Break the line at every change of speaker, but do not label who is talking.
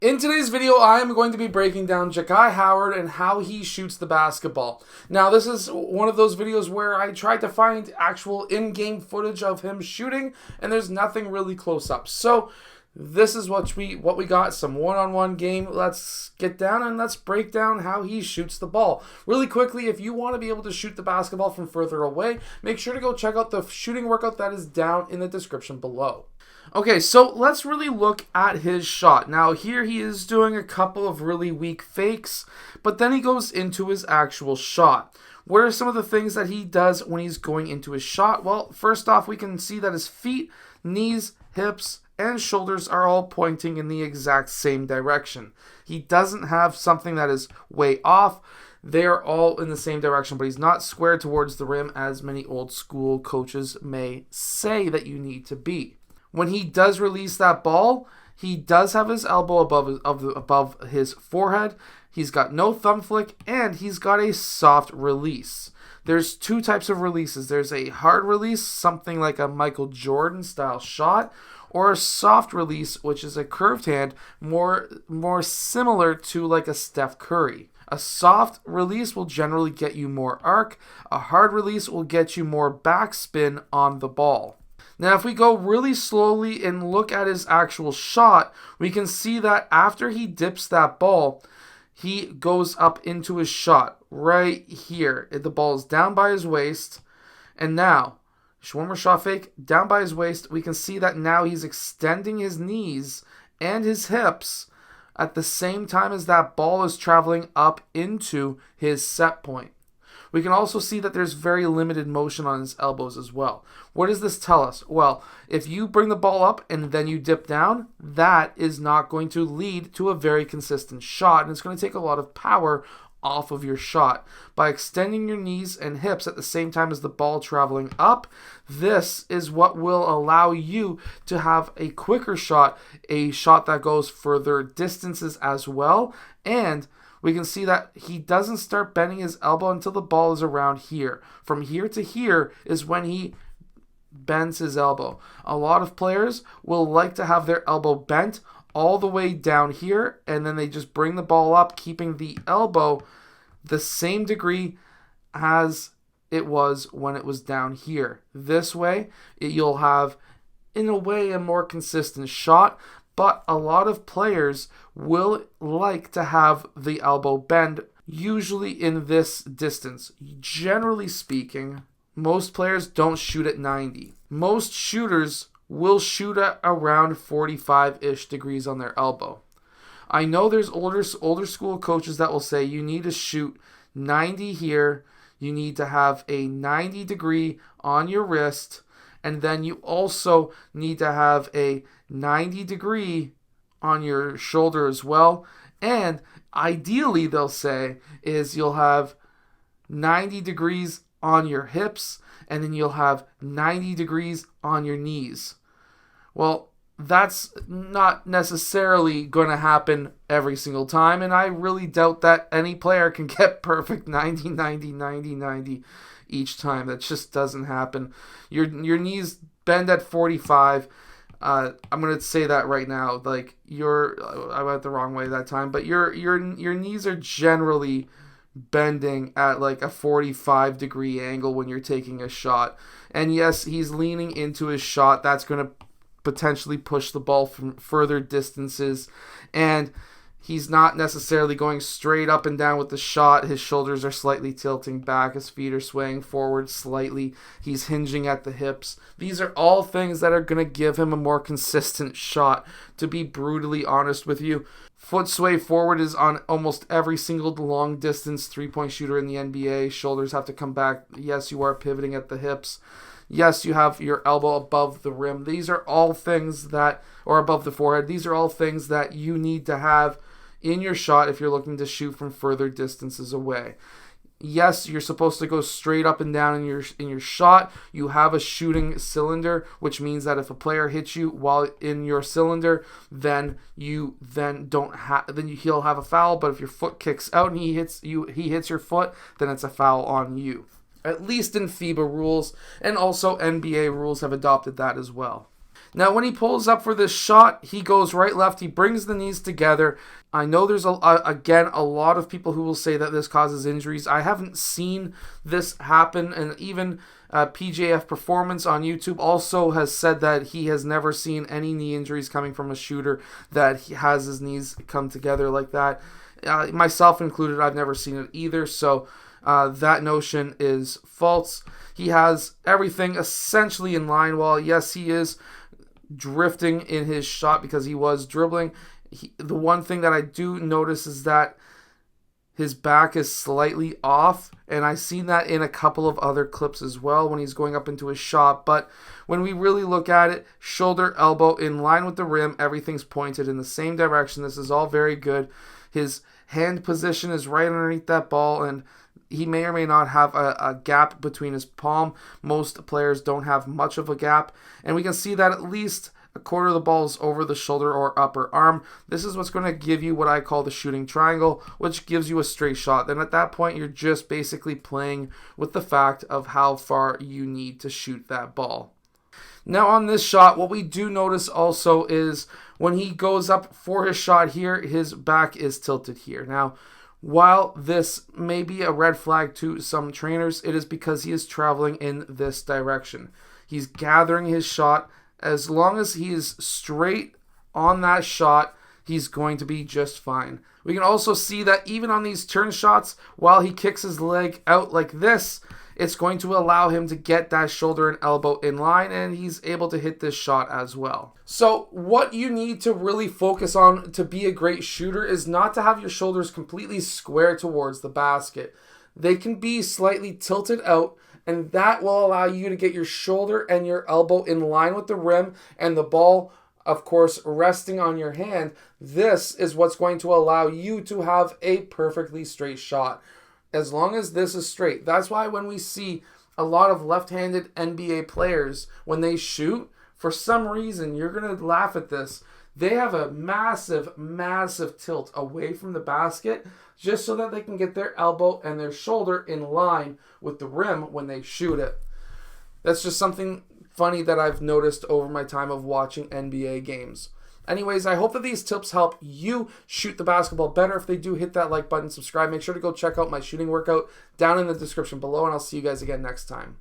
In today's video, I am going to be breaking down Jahki Howard and how he shoots the basketball. Now, this is one of those videos where I tried to find actual in-game footage of him shooting, and there's nothing really close up. So, this is what we got, some one-on-one game. Let's get down and let's break down how he shoots the ball. Really quickly, if you want to be able to shoot the basketball from further away, make sure to go check out the shooting workout that is down in the description below. Okay, so let's really look at his shot. Now, here he is doing a couple of really weak fakes, but then he goes into his actual shot. What are some of the things that he does when he's going into his shot? Well, first off, we can see that his feet, knees, hips, and shoulders are all pointing in the exact same direction. He doesn't have something that is way off. They're all in the same direction, but he's not square towards the rim as many old school coaches may say that you need to be. When he does release that ball, he does have his elbow above his forehead. He's got no thumb flick, and he's got a soft release. There's two types of releases. There's a hard release, something like a Michael Jordan style shot, or a soft release, which is a curved hand, more similar to like a Steph Curry. A soft release will generally get you more arc. A hard release will get you more backspin on the ball. Now, if we go really slowly and look at his actual shot, we can see that after he dips that ball, he goes up into his shot right here. The ball is down by his waist. And now, one more shot fake, down by his waist. We can see that now he's extending his knees and his hips at the same time as that ball is traveling up into his set point. We can also see that there's very limited motion on his elbows as well. What does this tell us? Well, if you bring the ball up and then you dip down, that is not going to lead to a very consistent shot, and it's going to take a lot of power off of your shot. By extending your knees and hips at the same time as the ball traveling up, this is what will allow you to have a quicker shot, a shot that goes further distances as well, and we can see that he doesn't start bending his elbow until the ball is around here. From here to here is when he bends his elbow. A lot of players will like to have their elbow bent all the way down here, and then they just bring the ball up, keeping the elbow the same degree as it was when it was down here. This way, you'll have, in a way, a more consistent shot. But a lot of players will like to have the elbow bend, usually in this distance. Generally speaking, most players don't shoot at 90. Most shooters will shoot at around 45-ish degrees on their elbow. I know there's older school coaches that will say you need to shoot 90 here, you need to have a 90 degree on your wrist, and then you also need to have a 90 degree on your shoulder as well. And ideally, they'll say, is you'll have 90 degrees on your hips, and then you'll have 90 degrees on your knees. Well, that's not necessarily going to happen every single time, and I really doubt that any player can get perfect 90, 90, 90, 90 each time. That just doesn't happen. Your knees bend at 45. I'm gonna say that right now. Like I went the wrong way that time, but your knees are generally bending at like a 45 degree angle when you're taking a shot. And yes, he's leaning into his shot. That's gonna potentially push the ball from further distances, and he's not necessarily going straight up and down with the shot. His shoulders are slightly tilting back. His feet are swaying forward slightly. He's hinging at the hips. These are all things that are going to give him a more consistent shot, to be brutally honest with you. Foot sway forward is on almost every single long distance three-point shooter in the NBA. Shoulders have to come back. Yes, you are pivoting at the hips. Yes, you have your elbow above the rim. These are all things that, or above the forehead, these are all things that you need to have in your shot if you're looking to shoot from further distances away. Yes, you're supposed to go straight up and down in your shot. You have a shooting cylinder, which means that if a player hits you while in your cylinder, then he'll have a foul. But if your foot kicks out and he hits your foot, then it's a foul on you. At least in FIBA rules, and also NBA rules have adopted that as well. Now, when he pulls up for this shot, he goes right, left. He brings the knees together. I know there's, again, a lot of people who will say that this causes injuries. I haven't seen this happen, and even PJF Performance on YouTube also has said that he has never seen any knee injuries coming from a shooter that he has his knees come together like that. Myself included, I've never seen it either, so that notion is false. He has everything essentially in line. While, yes, he is drifting in his shot because he was dribbling, the one thing that I do notice is that his back is slightly off, and I've seen that in a couple of other clips as well when he's going up into his shot. But when we really look at it, shoulder, elbow in line with the rim, everything's pointed in the same direction. This is all very good. His hand position is right underneath that ball, and he may or may not have a gap between his palm. Most players don't have much of a gap, and we can see that at least a quarter of the ball is over the shoulder or upper arm. This is what's going to give you what I call the shooting triangle, which gives you a straight shot. Then at that point, you're just basically playing with the fact of how far you need to shoot that ball. Now on this shot, what we do notice also is when he goes up for his shot here, his back is tilted here. Now, while this may be a red flag to some trainers, it is because he is traveling in this direction. He's gathering his shot. As long as he is straight on that shot, he's going to be just fine. We can also see that even on these turn shots, while he kicks his leg out like this, it's going to allow him to get that shoulder and elbow in line, and he's able to hit this shot as well. So what you need to really focus on to be a great shooter is not to have your shoulders completely square towards the basket. They can be slightly tilted out, and that will allow you to get your shoulder and your elbow in line with the rim and the ball, of course, resting on your hand. This is what's going to allow you to have a perfectly straight shot. As long as this is straight. That's why when we see a lot of left-handed NBA players, when they shoot, for some reason, you're going to laugh at this, they have a massive, massive tilt away from the basket just so that they can get their elbow and their shoulder in line with the rim when they shoot it. That's just something funny that I've noticed over my time of watching NBA games. Anyways, I hope that these tips help you shoot the basketball better. If they do, hit that like button, subscribe. Make sure to go check out my shooting workout down in the description below, and I'll see you guys again next time.